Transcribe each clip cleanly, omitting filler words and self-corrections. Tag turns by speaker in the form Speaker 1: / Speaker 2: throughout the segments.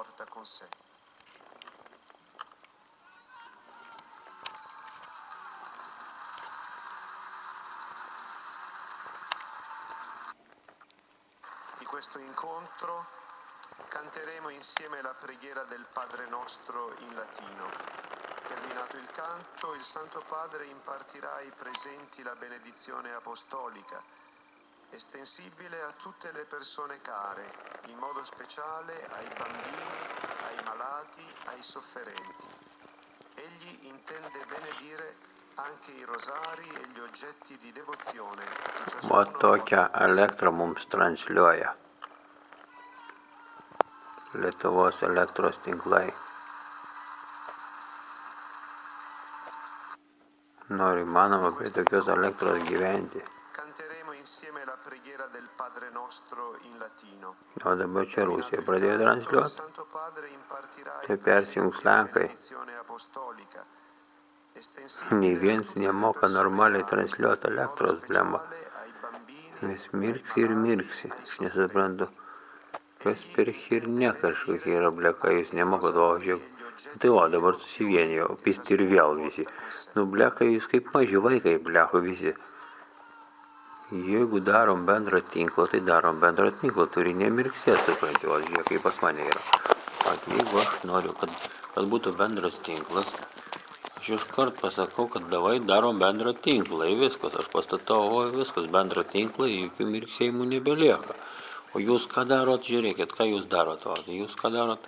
Speaker 1: porta con sé. Di questo incontro canteremo insieme la preghiera del Padre nostro in latino. Terminato il canto, il Santo Padre impartirà ai presenti la benedizione apostolica, estensibile a tutte le persone care, in modo speciale ai bambini, ai malati, ai sofferenti. Egli intende benedire anche i rosari e gli oggetti di devozione che ciascuno
Speaker 2: Va tokią
Speaker 1: porta con sé.
Speaker 2: elektrą mums transliuoja Lietuvos elektros tinklai. Nori įmanoma prie tokios elektros gyventi.
Speaker 1: Canteremo insieme la preghiera del Padre nostro in latino.
Speaker 2: O dabar čia Rusija
Speaker 1: Il
Speaker 2: pradėjo
Speaker 1: canto, il
Speaker 2: transliuoti.
Speaker 1: Santo Padre impartirà ai
Speaker 2: Tai persijungs
Speaker 1: presenti la
Speaker 2: Lenkai.
Speaker 1: benedizione apostolica,
Speaker 2: Nei
Speaker 1: estensibile a
Speaker 2: viens
Speaker 1: tutte le
Speaker 2: nemoka
Speaker 1: persone
Speaker 2: normaliai
Speaker 1: care,
Speaker 2: transliuoti
Speaker 1: in modo
Speaker 2: elektros, blemba.
Speaker 1: speciale ai bambini,
Speaker 2: Vis
Speaker 1: ai
Speaker 2: mirksi ir
Speaker 1: malati,
Speaker 2: mirksi.
Speaker 1: ai
Speaker 2: Aš nesuprantu,
Speaker 1: sofferenti.
Speaker 2: kas
Speaker 1: Egli
Speaker 2: per
Speaker 1: intende
Speaker 2: chirnė kažkokia yra, bleka,
Speaker 1: benedire
Speaker 2: jūs
Speaker 1: anche i
Speaker 2: nemokat, o
Speaker 1: rosari
Speaker 2: žiūrėk.
Speaker 1: e gli oggetti
Speaker 2: Tai va,
Speaker 1: di
Speaker 2: dabar
Speaker 1: devozione
Speaker 2: susivienijo,
Speaker 1: che
Speaker 2: pisti ir
Speaker 1: ciascuno
Speaker 2: vėl visi.
Speaker 1: porta con sé.
Speaker 2: Nu, bleka, jūs kaip maži vaikai, bleka, visi. Jeigu darom bendrą tinklą, tai darom bendrą tinklą, turi nemirksėti, supranti, o žiūrėk, kaip pas mane yra. At jeigu aš noriu, kad būtų bendras tinklas, aš iškart pasakau, kad davai darom bendrą tinklą, ir viskas, aš pastatau, o viskas, bendrą tinklą, jokių mirksėjimų nebelieka. O jūs ką darot, žiūrėkit, ką jūs darot, o jūs ką darot?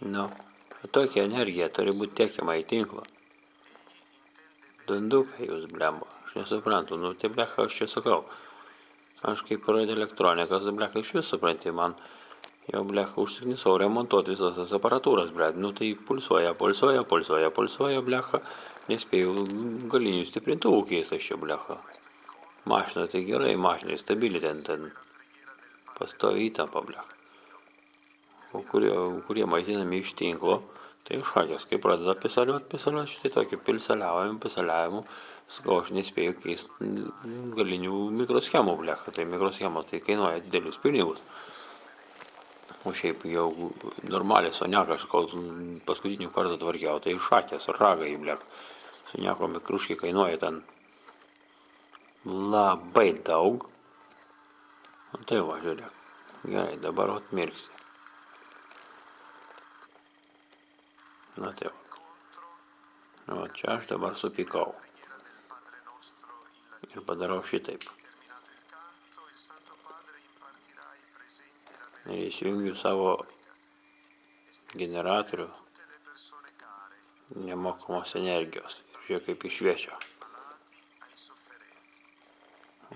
Speaker 2: Nu, tokia energija turi būti tiekiama į tinklą. Dandukai jūs, blemba, aš nesuprantu, nu tai blecha, aš čia sakau. Aš kaip radioelektronikas, blecha, iš vis supranti, man jau blecha užsiknisau remontuoti visas tas aparatūras, blecha, nu tai pulsuoja, blecha, nespėjau galinių stiprintuvų keista aš čia, blecha. Mašina tai gerai, mašinai stabili ten pastovi įtampa, blecha. O kurie maitinami iš tinklo, tai šakės, kai pradeda pisaliuoti, štai tokį pisaliavimu, sakau, aš nespėjau keisti galinių mikroschemų, blecha, tai mikroschemos tai kainuoja didelius pinigus. O šiaip jau normaliai soniaką, aš kol paskutinių kartų tvarkiau, tai šakės, ragai, blecha, soniako mikruškai kainuoja ten labai daug. O tai va, žiūrėk, gerai, dabar atmirksi. Na tai va. O čia aš dabar supykau. Ir padarau šitaip. Ir įsijungiu savo generatorių nemokamos energijos. Ir žiūrėk, kaip išviečia.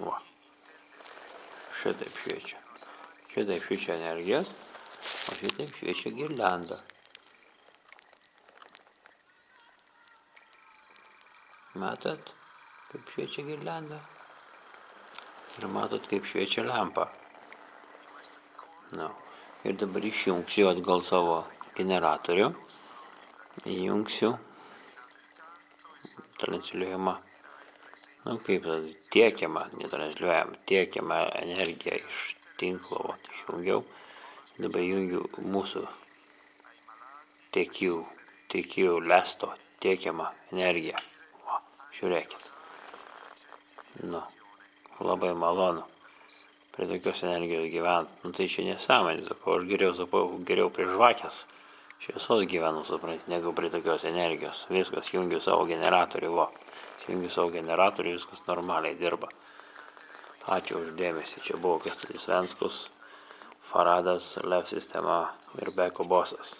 Speaker 2: Va. Šitaip šviečia. Šitaip šviečia energijos, o šitaip šviečia girlianda. Matot, kaip šviečia girlianda? Ir matot, kaip šviečia lempa. Nu. Ir dabar išjungsiu atgal savo generatorių. Įjungsiu transliuojama, nu kaip tiekiama, netransliuojama, tiekiama energija iš tinklo, va, išjungiau. Dabar jungiu mūsų tiekių lesto tiekiamą energiją. Va, žiūrėkit. Nu, labai malonu prie tokios energijos gyventi. Nu tai čia nesąmonė, sakau, aš geriau prie žvakės šviesos gyvenu, supranti, negu prie tokios energijos. Viskas, jungiu savo generatorių, va. Jungiu savo generatorių, viskas normaliai dirba. Ačiū už dėmesį. Čia buvo Kęstutis Venckus, Faradas, Lev sistema ir Beko bosas.